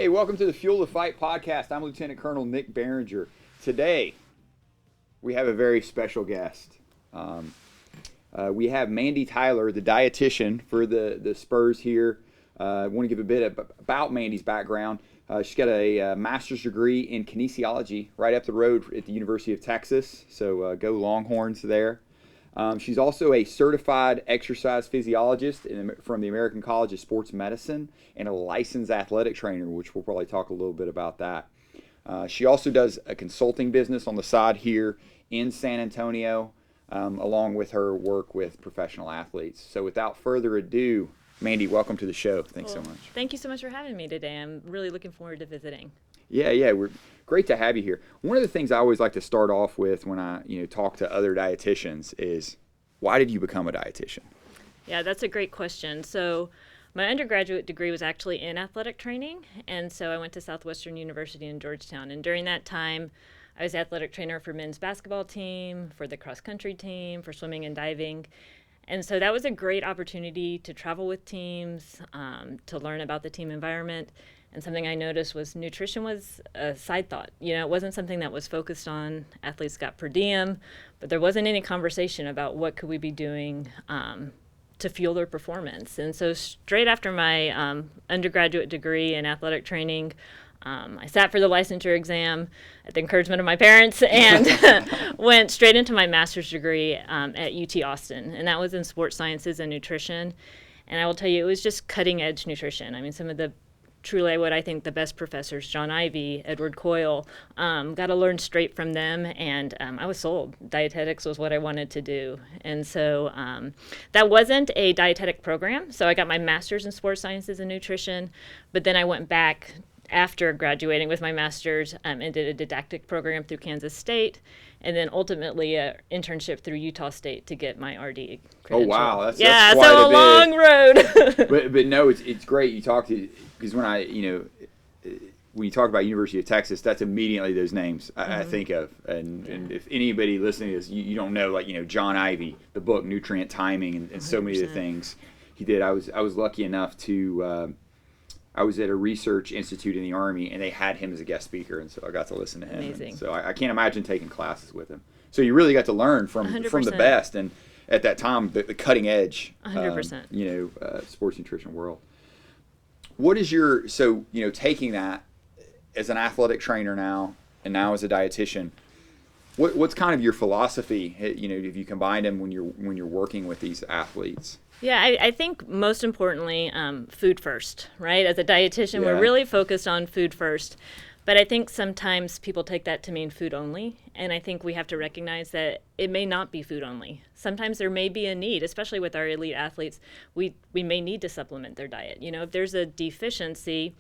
Hey, welcome to the Fuel the Fight podcast. I'm Lieutenant Colonel Nick Behringer. Today, we have a very special guest. We have Mandy Tyler, the dietitian for the Spurs here. I want to give a bit about Mandy's background. She's got a master's degree in kinesiology right up the road at the University of Texas, so go Longhorns there. She's also a certified exercise physiologist from the American College of Sports Medicine and a licensed athletic trainer, which we'll probably talk a little bit about that. She also does a consulting business on the side here in San Antonio, along with her work with professional athletes. So without further ado, Mandy, welcome to the show. Thanks so much. Thank you so much for having me today. I'm really looking forward to visiting. Yeah, we're great to have you here. One of the things I always like to start off with when I, talk to other dietitians is, why did you become a dietitian? Yeah, that's a great question. So my undergraduate degree was actually in athletic training, and so I went to Southwestern University in Georgetown. And during that time, I was athletic trainer for men's basketball team, for the cross country team, for swimming and diving. And so that was a great opportunity to travel with teams, to learn about the team environment. And something I noticed was nutrition was a side thought. It wasn't something that was focused on. Athletes got per diem, but there wasn't any conversation about what could we be doing to fuel their performance. And so straight after my undergraduate degree in athletic training, I sat for the licensure exam at the encouragement of my parents and went straight into my master's degree at UT Austin. And that was in sports sciences and nutrition. And I will tell you, it was just cutting edge nutrition. I mean, some of the truly what I think the best professors, John Ivey, Edward Coyle, got to learn straight from them, and I was sold. Dietetics was what I wanted to do. And so that wasn't a dietetic program, so I got my master's in sports sciences and nutrition, but then I went back after graduating with my master's and did a didactic program through Kansas State, and then ultimately an internship through Utah State to get my RD credential. Oh, wow. That's so quite a long road. but no, it's great you talk to, because when you talk about University of Texas, that's immediately those names I think of. And if anybody listening to this, you don't know, John Ivey, the book Nutrient Timing, and so many of the things he did. I was lucky enough to, I was at a research institute in the Army, and they had him as a guest speaker, and so I got to listen to him. Amazing. So I can't imagine taking classes with him. So you really got to learn from the best, and at that time, the cutting edge, 100%. Sports nutrition world. What is taking that as an athletic trainer now, and now as a dietitian, what's kind of your philosophy? If you combine them when you're working with these athletes. Yeah, I think most importantly, food first, right? As a dietitian, we're really focused on food first. But I think sometimes people take that to mean food only. And I think we have to recognize that it may not be food only. Sometimes there may be a need, especially with our elite athletes, we may need to supplement their diet. If there's a deficiency,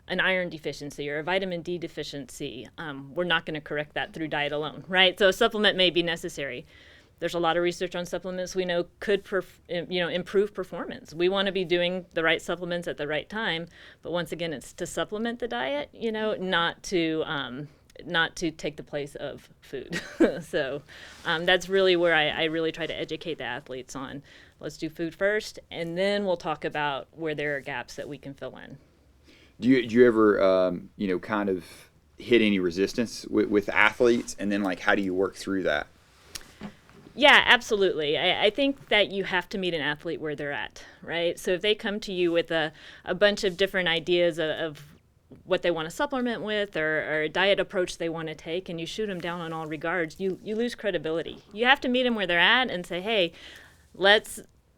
an iron deficiency or a vitamin D deficiency, we're not going to correct that through diet alone, right? So a supplement may be necessary. There's a lot of research on supplements we know could improve performance. We want to be doing the right supplements at the right time, but once again, it's to supplement the diet, not to take the place of food. So that's really where I really try to educate the athletes on. Let's do food first, and then we'll talk about where there are gaps that we can fill in. Do you ever kind of hit any resistance with athletes, and then how do you work through that? Yeah, absolutely. I think that you have to meet an athlete where they're at, right? So if they come to you with a bunch of different ideas of what they want to supplement with or a diet approach they want to take, and you shoot them down on all regards, you lose credibility. You have to meet them where they're at and say, hey,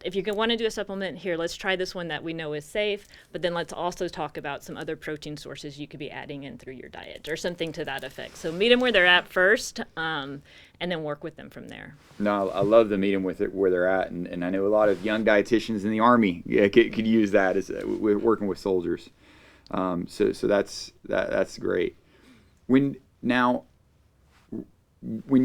if you want to do a supplement here, let's try this one that we know is safe, but then let's also talk about some other protein sources you could be adding in through your diet or something to that effect. So meet them where they're at first, and then work with them from there. No, I love the meet them with it where they're at, and I know a lot of young dietitians in the Army could use that as working with soldiers. So that's great. When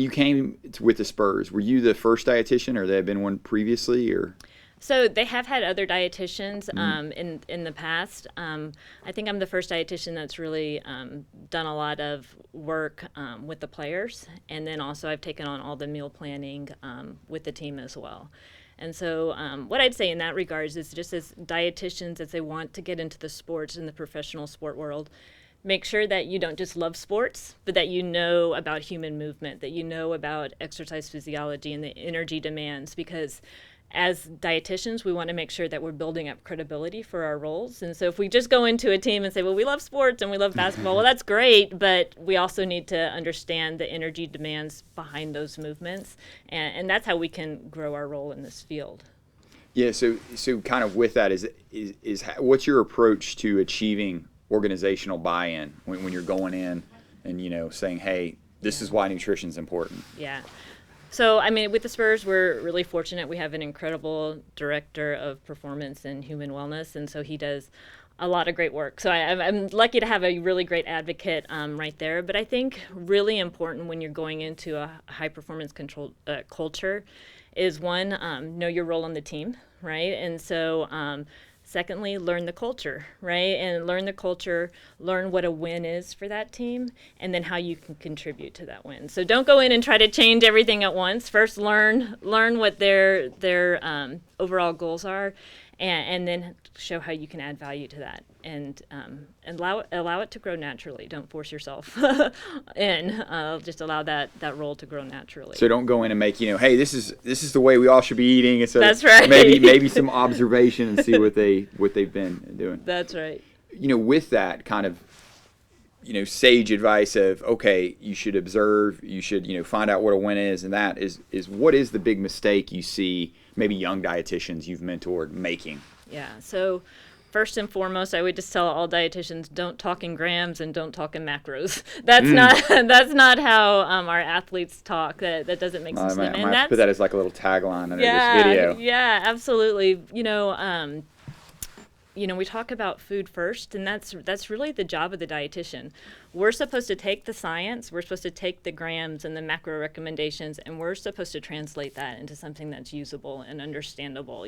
you came with the Spurs, were you the first dietitian, or there had been one previously, or? So they have had other dietitians in the past. I think I'm the first dietitian that's really done a lot of work with the players, and then also I've taken on all the meal planning with the team as well. And so what I'd say in that regards is just as dietitians, as they want to get into the sports and the professional sport world, make sure that you don't just love sports, but that you know about human movement, that you know about exercise physiology and the energy demands, because as dietitians, we want to make sure that we're building up credibility for our roles. And so if we just go into a team and say, well, we love sports and we love basketball, well, that's great, but we also need to understand the energy demands behind those movements. And that's how we can grow our role in this field. Yeah, so kind of with that is what's your approach to achieving organizational buy-in when you're going in and, saying, hey, this is why nutrition is important? Yeah. So, I mean, with the Spurs, we're really fortunate. We have an incredible director of performance and human wellness, and so he does a lot of great work. So I'm lucky to have a really great advocate right there. But I think really important when you're going into a high-performance control culture is, one, know your role on the team, right? And so secondly, learn the culture, right? And learn the culture, learn what a win is for that team, and then how you can contribute to that win. So don't go in and try to change everything at once. First, learn what their overall goals are, and then show how you can add value to that, and allow it to grow naturally. Don't force yourself in. Just allow that role to grow naturally. So don't go in and make, hey, this is the way we all should be eating. And so that's right. maybe some observation and see what they've been doing. That's right. With that kind of sage advice of, okay, you should observe, you should find out what a win is, and that is what is the big mistake you see maybe young dietitians you've mentored making? Yeah. So first and foremost, I would just tell all dietitians, don't talk in grams and don't talk in macros. That's not how our athletes talk. That doesn't make sense to them. I might put that as like a little tagline under this video. Yeah, absolutely. We talk about food first, and that's really the job of the dietitian. We're supposed to take the science, we're supposed to take the grams and the macro recommendations, and we're supposed to translate that into something that's usable and understandable.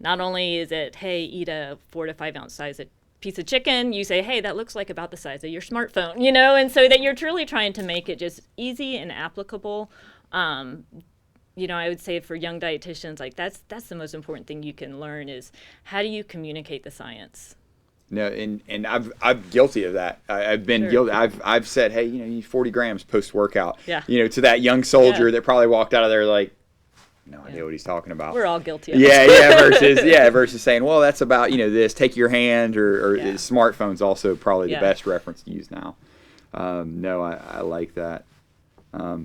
Not only is it, hey, eat a 4 to 5 ounce size piece of chicken, you say, hey, that looks like about the size of your smartphone, and so that you're truly trying to make it just easy and applicable. I would say for young dietitians, like that's the most important thing you can learn is how do you communicate the science? No, and I'm guilty of that. I've been guilty. I've said, hey, you need 40 grams post workout. Yeah. To that young soldier that probably walked out of there like, no idea what he's talking about. We're all guilty of it. Versus saying, well, that's about this. Take your hand or smartphone's also probably the best reference to use now. No, I like that. Now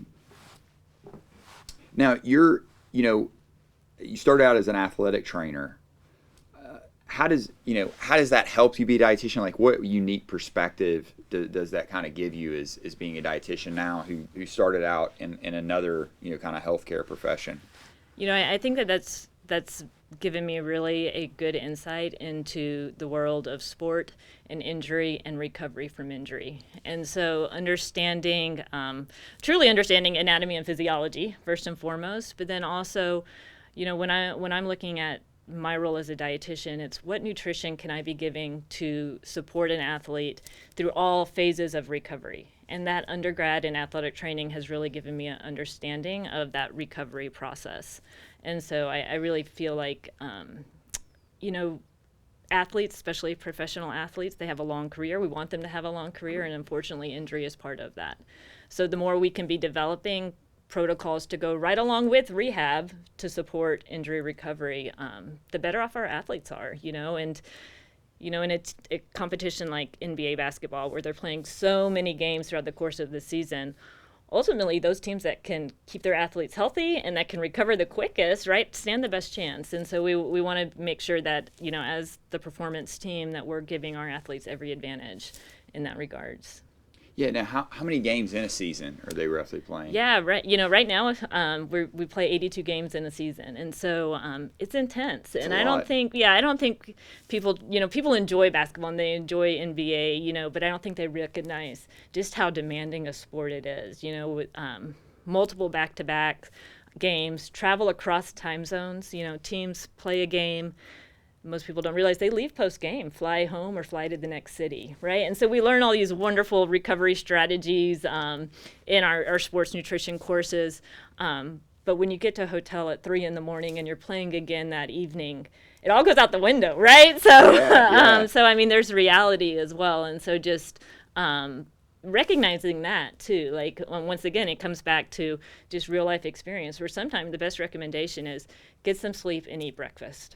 you started out as an athletic trainer. How does that help you be a dietitian? Like, what unique perspective does that kind of give you as being a dietitian now who started out in another kind of healthcare profession? I think that's given me really a good insight into the world of sport and injury and recovery from injury. And so truly understanding anatomy and physiology first and foremost, but then also, when I'm looking at my role as a dietitian, it's what nutrition can I be giving to support an athlete through all phases of recovery. And that undergrad in athletic training has really given me an understanding of that recovery process. And so I really feel like, athletes, especially professional athletes, they have a long career. We want them to have a long career, and unfortunately, injury is part of that. So the more we can be developing protocols to go right along with rehab to support injury recovery, the better off our athletes are, and in a competition like NBA basketball where they're playing so many games throughout the course of the season, ultimately those teams that can keep their athletes healthy and that can recover the quickest, right, stand the best chance. And so we want to make sure that, as the performance team, that we're giving our athletes every advantage in that regards. Yeah. Now, how many games in a season are they roughly playing? Yeah. Right. Right now we play 82 games in a season, and so it's intense. It's and I don't think people people enjoy basketball and they enjoy NBA, but I don't think they recognize just how demanding a sport it is. With multiple back-to-back games, travel across time zones. Teams play a game. Most people don't realize they leave post-game, fly home or fly to the next city, right? And so we learn all these wonderful recovery strategies in our sports nutrition courses. But when you get to a hotel at 3 a.m. and you're playing again that evening, it all goes out the window, right? So, so I mean, there's reality as well. And so just recognizing that too, like once again, it comes back to just real life experience where sometimes the best recommendation is get some sleep and eat breakfast.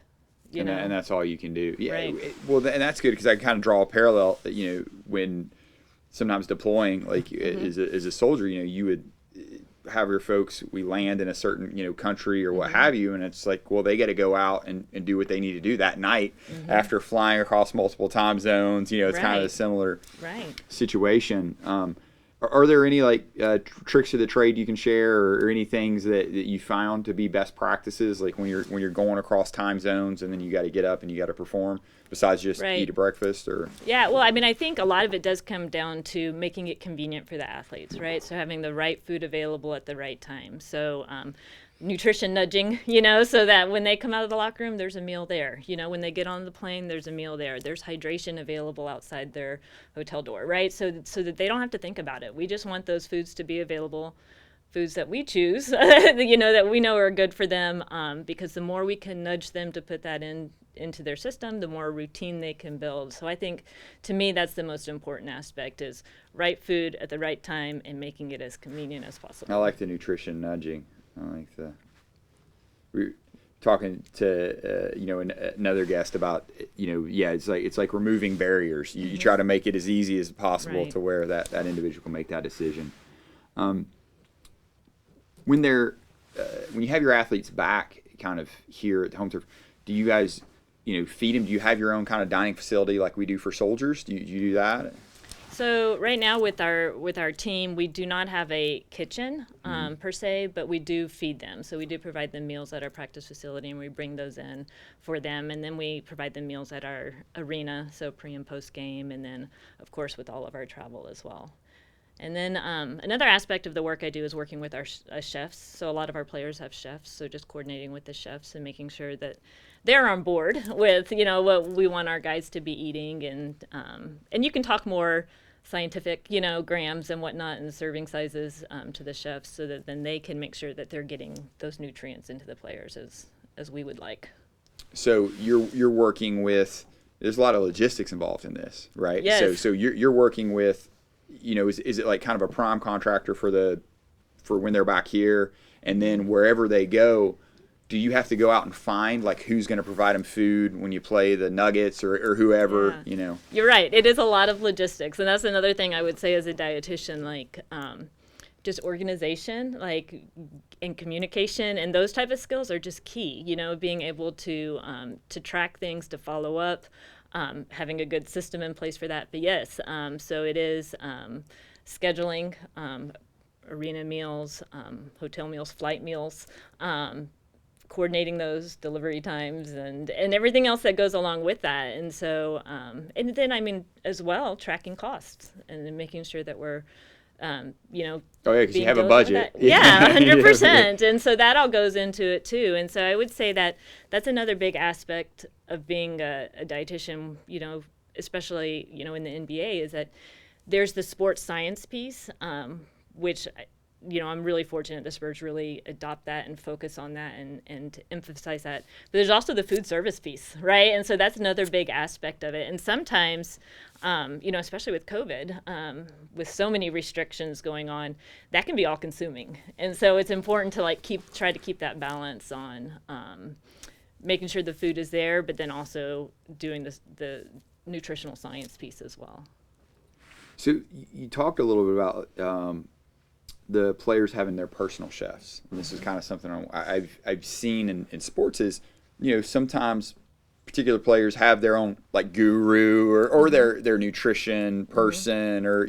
And that's all you can do. Yeah. Right. Well, and that's good because I kind of draw a parallel, when sometimes deploying, like as a soldier, you would have your folks, we land in a certain, country or what have you. And it's like, well, they got to go out and do what they need to do that night after flying across multiple time zones. It's kind of a similar situation. Are there any tricks of the trade you can share or any things that you found to be best practices, like when you're going across time zones and then you got to get up and you got to perform, besides just eat a breakfast? Or well, I mean, I think a lot of it does come down to making it convenient for the athletes, right? So having the right food available at the right time. So nutrition nudging, so that when they come out of the locker room, there's a meal there. When they get on the plane, there's a meal there. There's hydration available outside their hotel door, right? So that they don't have to think about it. We just want those foods to be available, foods that we choose, that we know are good for them, because the more we can nudge them to put that into their system, the more routine they can build. So I think, to me, that's the most important aspect, is right food at the right time and making it as convenient as possible. I like the nutrition nudging. We're talking to another guest about it's like removing barriers. You try to make it as easy as possible to where that individual can make that decision. When you have your athletes back kind of here at the home turf, do you guys feed them? Do you have your own kind of dining facility like we do for soldiers? Do you do that? So right now with our team, we do not have a kitchen per se, but we do feed them. So we do provide them meals at our practice facility, and we bring those in for them. And then we provide them meals at our arena, so pre and post game, and then of course with all of our travel as well. And then another aspect of the work I do is working with our chefs. So a lot of our players have chefs, so just coordinating with the chefs and making sure that they're on board with what we want our guys to be eating, and you can talk more scientific grams and whatnot and serving sizes to the chefs, so that then they can make sure that they're getting those nutrients into the players as we would like. So you're working with, there's a lot of logistics involved in this, right? Yes. So you're working with, is it like kind of a prime contractor for when they're back here, and then wherever they go, do you have to go out and find like who's going to provide them food when you play the Nuggets or whoever? You're right. It is a lot of logistics, and that's another thing I would say as a dietitian, like just organization, like, and communication, and those type of skills are just key. Being able to track things, to follow up, having a good system in place for that. But yes, so it is scheduling, arena meals, hotel meals, flight meals. Coordinating those delivery times and everything else that goes along with that. And so, and then, I mean, as well, tracking costs and then making sure that we're, Oh, yeah, because you have a budget. Yeah, 100%. And so that all goes into it, too. And so I would say that that's another big aspect of being a dietitian, especially, in the NBA, is that there's the sports science piece, which I'm really fortunate the Spurs really adopt that and focus on that and emphasize that. But there's also the food service piece, right? And so that's another big aspect of it. And sometimes, especially with COVID, with so many restrictions going on, that can be all consuming. And so it's important to try to keep that balance on making sure the food is there, but then also doing the nutritional science piece as well. So you talked a little bit about the players having their personal chefs. And this is kind of something I've seen in sports is, sometimes particular players have their own like guru or their nutrition person or,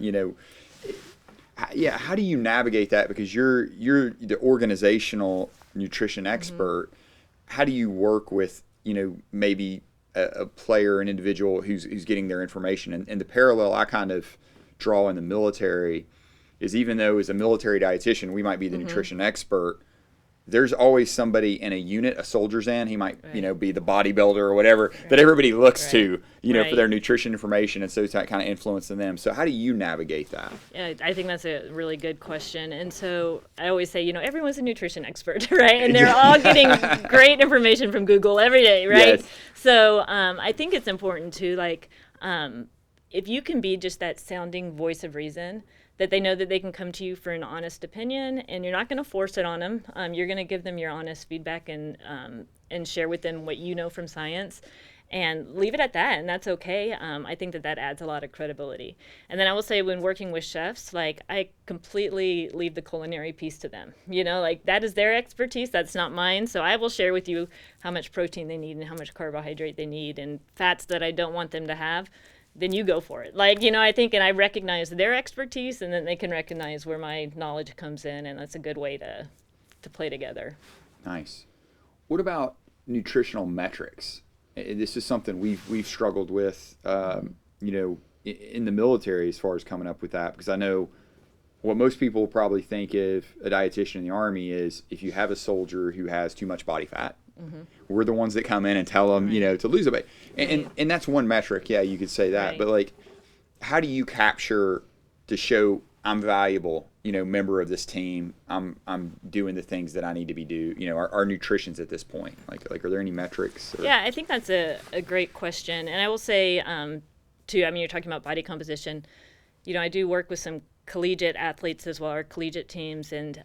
how do you navigate that? Because you're the organizational nutrition expert. How do you work with, maybe a player, an individual who's getting their information? And the parallel I kind of draw in the military is, even though as a military dietitian we might be the nutrition expert, there's always somebody in a unit, a soldier's in. He might, Right. be the bodybuilder or whatever Right. that everybody looks Right. to, for Right. their nutrition information. And so it's that kind of influencing them. So how do you navigate that? Yeah, I think that's a really good question. And so I always say, everyone's a nutrition expert, right? And they're all getting great information from Google every day, right? Yes. So I think it's important to, if you can be just that sounding voice of reason, that they know that they can come to you for an honest opinion, and you're not going to force it on them. You're going to give them your honest feedback and share with them what you know from science, and leave it at that, and that's okay. I think that adds a lot of credibility. And then I will say, when working with chefs, I completely leave the culinary piece to them. That is their expertise. That's not mine. So I will share with you how much protein they need and how much carbohydrate they need and fats that I don't want them to have. Then you go for it. I think, and I recognize their expertise, and then they can recognize where my knowledge comes in, and that's a good way to play together. Nice. What about nutritional metrics? This is something we've struggled with, in the military as far as coming up with that, because I know what most people probably think of a dietitian in the Army is if you have a soldier who has too much body fat, we're the ones that come in and tell them, to lose it. And that's one metric. Yeah, you could say that. Right. But how do you capture to show I'm valuable, member of this team. I'm doing the things that I need to be do. Our nutrition's at this point. Are there any metrics? Or? Yeah, I think that's a great question. And I will say, too, you're talking about body composition. I do work with some collegiate athletes as well, or collegiate teams, and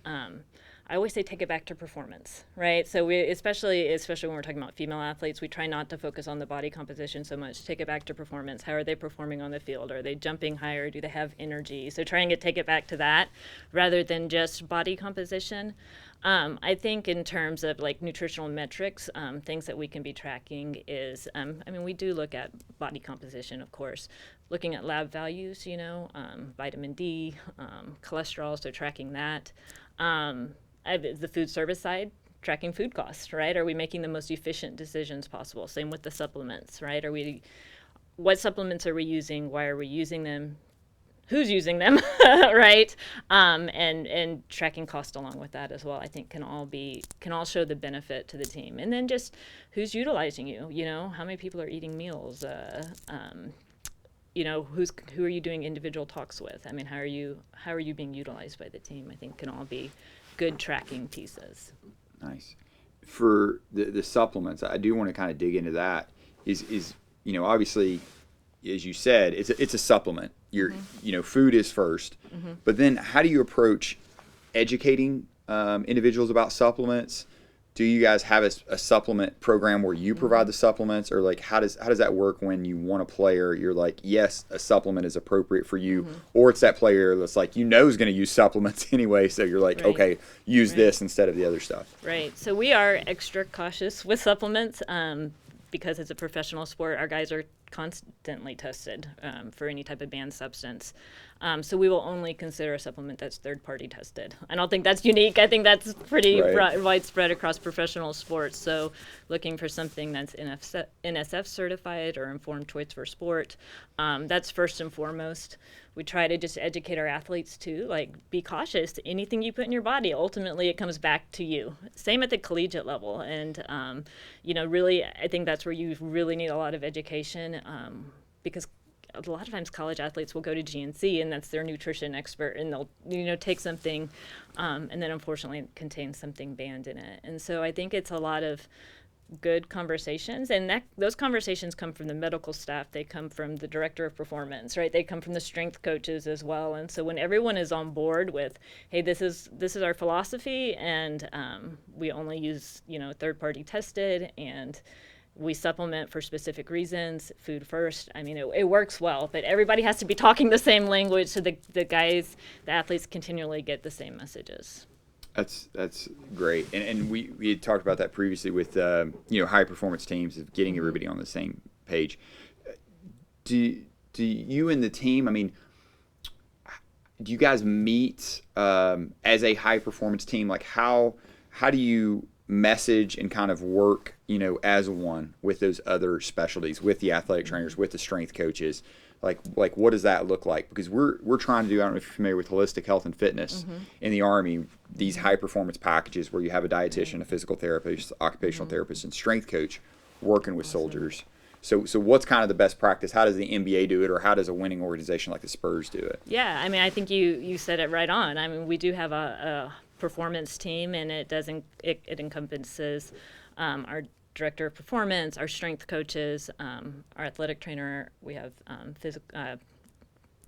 I always say take it back to performance, right? So we, especially when we're talking about female athletes, we try not to focus on the body composition so much. Take it back to performance. How are they performing on the field? Are they jumping higher? Do they have energy? So trying to take it back to that rather than just body composition. I think in terms of nutritional metrics, things that we can be tracking is, we do look at body composition, of course, looking at lab values, vitamin D, cholesterol, so tracking that. The food service side, tracking food costs, right? Are we making the most efficient decisions possible? Same with the supplements, right? What supplements are we using? Why are we using them? Who's using them, right? And tracking cost along with that as well, I think can all show the benefit to the team. And then just who's utilizing you, how many people are eating meals, who are you doing individual talks with? How are you being utilized by the team? I think can all be good tracking pieces. Nice. For the supplements, I do want to kind of dig into that. Is obviously, as you said, it's a supplement. Food is first, but then how do you approach educating individuals about supplements? Do you guys have a supplement program where you provide the supplements, or how does that work when you want a player? You're like, yes, a supplement is appropriate for you, or it's that player that's is going to use supplements anyway, so you're like, Right. okay, use this instead of the other stuff. Right. So we are extra cautious with supplements because it's a professional sport. Our guys are constantly tested for any type of banned substance. So we will only consider a supplement that's third-party tested. I don't think that's unique. I think that's pretty Right. widespread across professional sports. So looking for something that's NSF certified or Informed Choice for Sport, that's first and foremost. We try to just educate our athletes too, be cautious. Anything you put in your body, ultimately it comes back to you. Same at the collegiate level. And, really, I think that's where you really need a lot of education because a lot of times college athletes will go to GNC and that's their nutrition expert, and they'll take something and then unfortunately it contains something banned in it. And so I think it's a lot of good conversations, and those conversations come from the medical staff. They come from the director of performance, right? They come from the strength coaches as well. And so when everyone is on board with, hey, this is our philosophy, and we only use third party tested, and we supplement for specific reasons, food first. It works well, but everybody has to be talking the same language so the athletes continually get the same messages. That's great, and we had talked about that previously with high performance teams, of getting everybody on the same page. Do you and the team? Do you guys meet as a high performance team? How do you message and kind of work as one with those other specialties, with the athletic trainers, with the strength coaches? Like what does that look like? Because we're trying to do, I don't know if you're familiar with holistic health and fitness in the Army, these high performance packages where you have a dietitian, a physical therapist, occupational therapist, and strength coach working with soldiers. So what's kind of the best practice? How does the NBA do it, or how does a winning organization like the Spurs do it? Yeah, I mean, I think you said it right on. I mean, we do have a performance team, and it encompasses our director of performance, our strength coaches, our athletic trainer. We have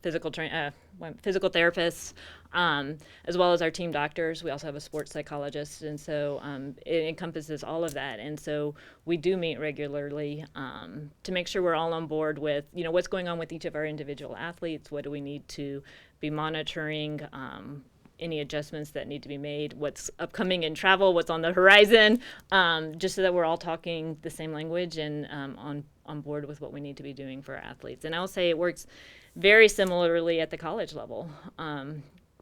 physical therapists, as well as our team doctors. We also have a sports psychologist, and so it encompasses all of that. And so we do meet regularly to make sure we're all on board with, what's going on with each of our individual athletes. What do we need to be monitoring? Any adjustments that need to be made, what's upcoming in travel, what's on the horizon, just so that we're all talking the same language and on board with what we need to be doing for our athletes. And I will say it works very similarly at the college level.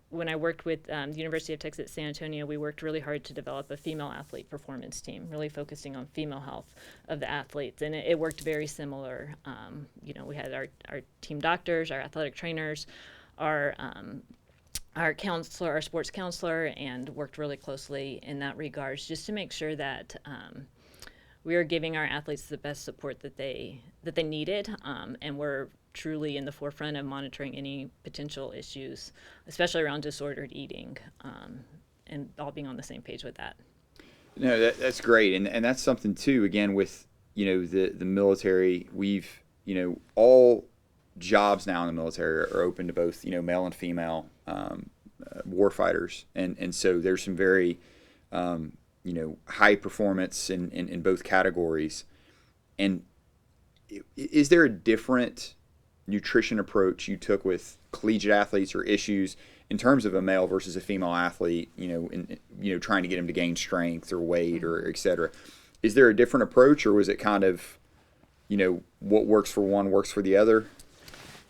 When I worked with the University of Texas at San Antonio, we worked really hard to develop a female athlete performance team, really focusing on female health of the athletes, and it worked very similar. We had our team doctors, our athletic trainers, our counselor, our sports counselor, and worked really closely in that regards just to make sure that we are giving our athletes the best support that they needed, and we're truly in the forefront of monitoring any potential issues, especially around disordered eating, and all being on the same page with that. No, that's great, and that's something too. Again, with the military, we've all jobs now in the military are open to both male and female war fighters, and so there's some very high performance in both categories. And is there a different nutrition approach you took with collegiate athletes or issues in terms of a male versus a female athlete, trying to get them to gain strength or weight or et cetera? Is there a different approach, or was it kind of what works for one works for the other?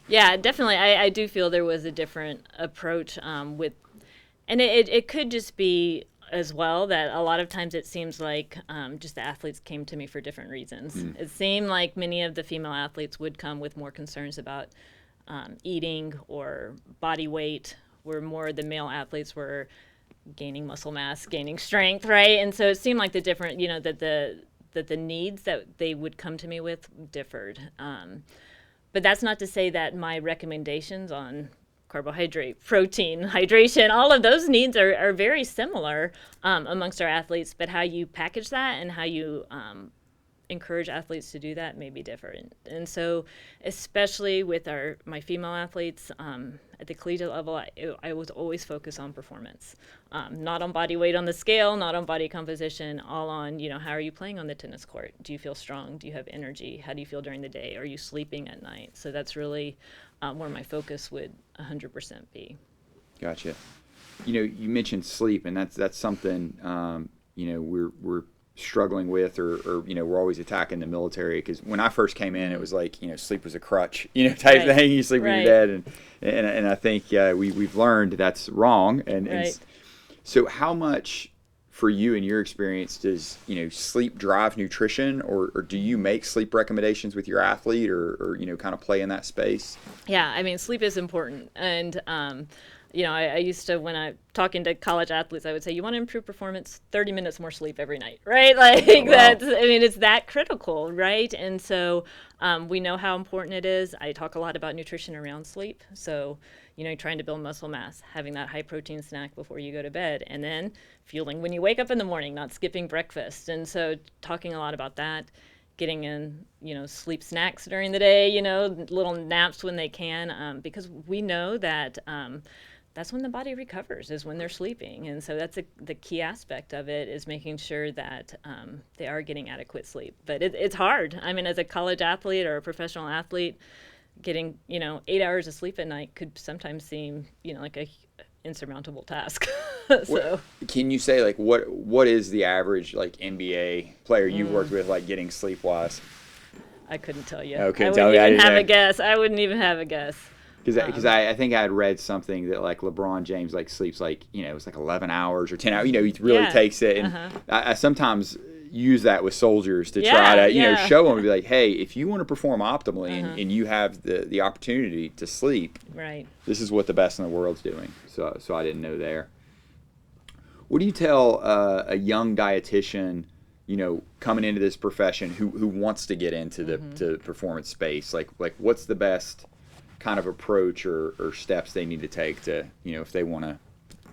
Yeah, definitely. I do feel there was a different approach and it could just be as well that a lot of times it seems like just the athletes came to me for different reasons. It seemed like many of the female athletes would come with more concerns about eating or body weight, where more the male athletes were gaining muscle mass, gaining strength, right? And so it seemed like the different, that the needs that they would come to me with differed. But that's not to say that my recommendations on carbohydrate, protein, hydration, all of those needs are very similar amongst our athletes, but how you package that and how you encourage athletes to do that may be different. And so especially with my female athletes at the collegiate level, I was always focused on performance, not on body weight on the scale, not on body composition, all on, how are you playing on the tennis court? Do you feel strong? Do you have energy? How do you feel during the day? Are you sleeping at night? So that's really where my focus would 100% be. Gotcha. You mentioned sleep, and that's something we're struggling with, or we're always attacking the military, because when I first came in, it was like sleep was a crutch type thing. You sleep when you're dead, and I think we've learned that's wrong. And so how much for you in your experience does sleep drive nutrition, or do you make sleep recommendations with your athlete, or kind of play in that space? Yeah, I mean, sleep is important, and I used to, when I'm talking to college athletes, I would say, you want to improve performance, 30 minutes more sleep every night, right? It's that critical, right? And so we know how important it is. I talk a lot about nutrition around sleep. So, trying to build muscle mass, having that high protein snack before you go to bed, and then fueling when you wake up in the morning, not skipping breakfast. And so talking a lot about that, getting in, sleep snacks during the day, little naps when they can, because we know that that's when the body recovers, is when they're sleeping. And so that's the key aspect of it, is making sure that they are getting adequate sleep. But it's hard. I mean, as a college athlete or a professional athlete, getting 8 hours of sleep at night could sometimes seem like a insurmountable task. So can you say what is the average NBA player you worked with getting sleep wise? I couldn't tell you. Okay, I wouldn't even have a guess. I wouldn't even have a guess. Because I think I had read something that LeBron James sleeps it's 11 hours or 10 hours. He really takes it, and I sometimes use that with soldiers to Yeah, try to, yeah. show them, be like, hey, if you want to perform optimally and you have the opportunity to sleep, Right. this is what the best in the world's doing. So I didn't know there. What do you tell a young dietitian, coming into this profession who wants to get into the to performance space? Like what's the best kind of approach or steps they need to take to, if they want to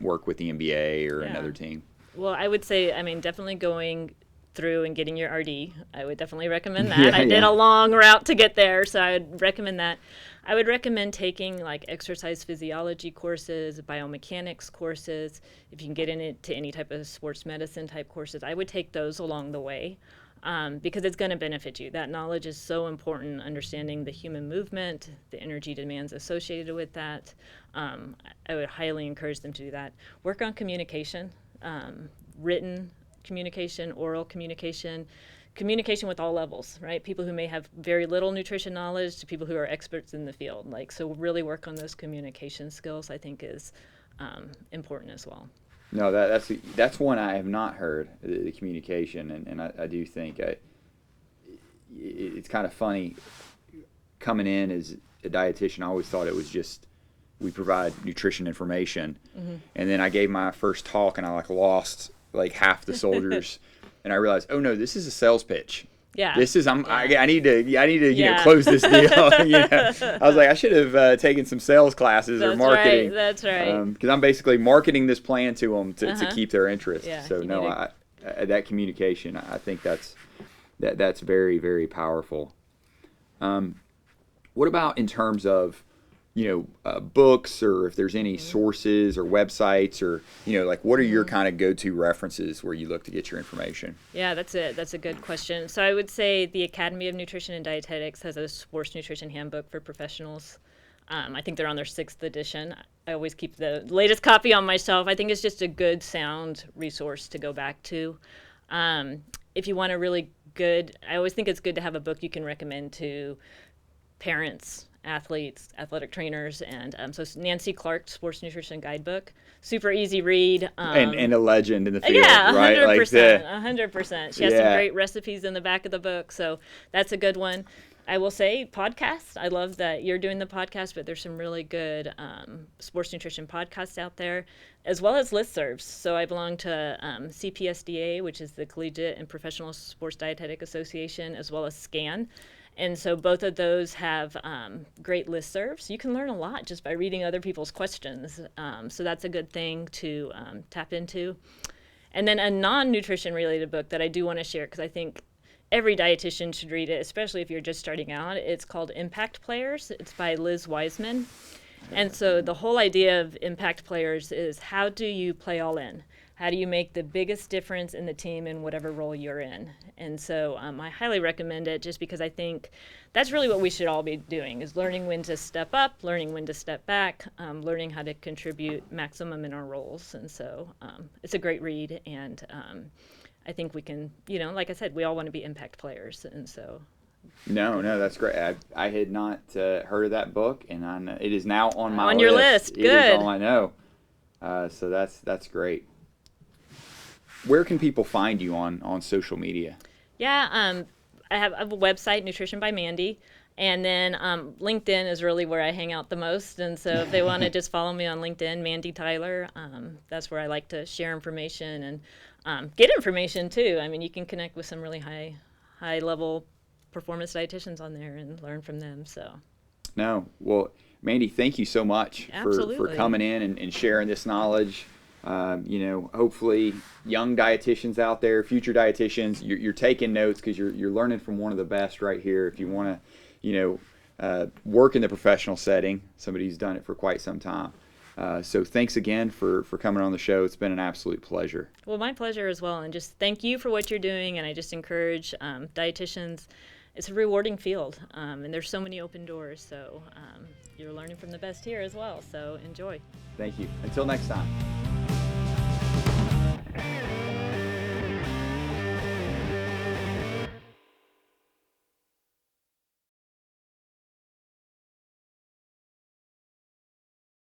work with the NBA or another team? Well, I would say, definitely going through and getting your RD. I would definitely recommend that. I did a long route to get there, so I would recommend that. I would recommend taking like exercise physiology courses, biomechanics courses. If you can get into any type of sports medicine type courses, I would take those along the way. Because it's going to benefit you. That knowledge is so important, understanding the human movement, the energy demands associated with that. I would highly encourage them to do that. Work on communication, written communication, oral communication, communication with all levels, right? People who may have very little nutrition knowledge to people who are experts in the field. So really work on those communication skills, I think, is important as well. No, that's one I have not heard, the communication, and I do think it's kind of funny coming in as a dietitian. I always thought it was just we provide nutrition information, and then I gave my first talk and I lost half the soldiers, and I realized, oh no, this is a sales pitch. Yeah. This is I need to close this deal. I was like, I should have taken some sales classes or marketing. That's right. Because I'm basically marketing this plan to them to keep their interest. Yeah, so that communication, I think that's very, very powerful. What about in terms of books, or if there's any sources or websites, or what are your kind of go-to references where you look to get your information? Yeah, that's a good question. So I would say the Academy of Nutrition and Dietetics has a sports nutrition handbook for professionals. I think they're on their 6th edition. I always keep the latest copy on my shelf. I think it's just a good, sound resource to go back to. If you want a really good, I always think it's good to have a book you can recommend to parents, athletes, athletic trainers, and so Nancy Clark's Sports Nutrition Guidebook, super easy read, and a legend in the field, yeah, right? 100%, 100%. She has some great recipes in the back of the book, so that's a good one. I will say podcasts. I love that you're doing the podcast, but there's some really good sports nutrition podcasts out there, as well as listservs. So I belong to CPSDA, which is the Collegiate and Professional Sports Dietetic Association, as well as SCAN. And so both of those have great listservs. You can learn a lot just by reading other people's questions. So that's a good thing to tap into. And then a non-nutrition related book that I do want to share, because I think every dietitian should read it, especially if you're just starting out. It's called Impact Players. It's by Liz Wiseman. And so the whole idea of Impact Players is, how do you play all in? How do you make the biggest difference in the team in whatever role you're in? And so I highly recommend it, just because I think that's really what we should all be doing, is learning when to step up, learning when to step back, learning how to contribute maximum in our roles. And so it's a great read, and I think we can, like I said, we all want to be impact players. And so. No, that's great. I had not heard of that book, and I know it is now on my list. On your list, good. It is all I know. So that's great. Where can people find you on social media? Yeah, I have a website, Nutrition by Mandy, and then LinkedIn is really where I hang out the most. And so if they want to just follow me on LinkedIn, Mandy Tyler, that's where I like to share information and get information too. I mean, you can connect with some really high level performance dietitians on there and learn from them. So. No, well, Mandy, thank you so much for coming in and sharing this knowledge. Hopefully young dietitians out there, future dietitians, you're taking notes, because you're learning from one of the best right here. If you want to, work in the professional setting, somebody who's done it for quite some time. So thanks again for coming on the show. It's been an absolute pleasure. Well, my pleasure as well. And just thank you for what you're doing. And I just encourage dietitians. It's a rewarding field, and there's so many open doors. So you're learning from the best here as well. So enjoy. Thank you. Until next time.